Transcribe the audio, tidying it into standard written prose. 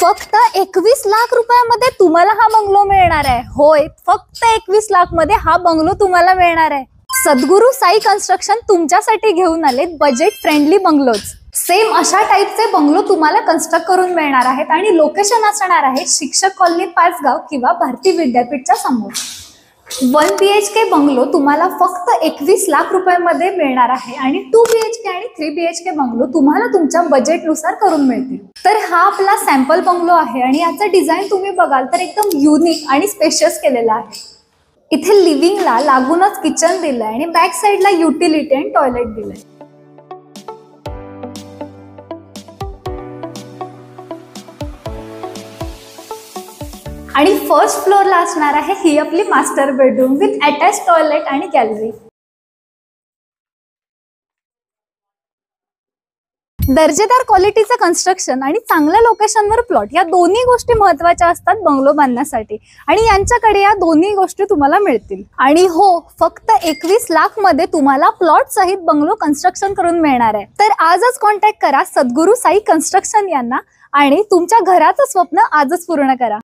फक्त 21 लाख रुपयामध्ये तुम्हाला हा बंगलो मिळणार आहे। होय, फक्त 21 लाख मध्ये हा बंगलो तुम्हाला मिळणार आहे। सद्गुरू साई कन्स्ट्रक्शन तुमच्यासाठी घेऊन आले बजेट फ्रेंडली बंगलोज। सेम अशा टाइपचे बंगलो तुम्हाला कन्स्ट्रक्ट करून मिळणार आहेत आणि लोकेशन असणार आहे शिक्षक कॉलनी पाचगाव किंवा भारती विद्यापीठच्या समोर। 1 BHK बंगलो तुम्हाला फक्त 21 लाख रुपयामध्ये मिळणार आहे आणि 2 BHK आणि 3 BHK बंगलो तुम्हाला तुमच्या बजेटनुसार करून मिळतील। तर हा आपला सॅम्पल बंगलो आहे आणि याचा डिझाइन तुम्ही बघाल तर एकदम युनिक आणि स्पेशियस केलेला आहे। इथे लिव्हिंगला लागूनच किचन दिलंय आणि बॅक साइडला युटिलिटी आणि टॉयलेट दिलंय। आणि फर्स्ट फ्लोअरला असणार आहे ही आपली master bedroom with attach toilet आणि गॅलरी। दर्जेदार क्वालिटीचं कन्स्ट्रक्शन आणि चांगल्या लोकेशनवर प्लॉट या दोन्ही गोष्टी महत्त्वाच्या असतात बंगलो बांधण्यासाठी आणि यांच्याकडे या दोन्ही गोष्टी तुम्हाला मिळतील। आणि हो, फक्त 21 लाख मध्ये तुम्हाला प्लॉट सहित बंगलो कन्स्ट्रक्शन करून मिळणार आहे। तर आजच कॉन्टॅक्ट करा सद्गुरू साई कन्स्ट्रक्शन यांना आणि तुमच्या घराचं स्वप्न आजच पूर्ण करा।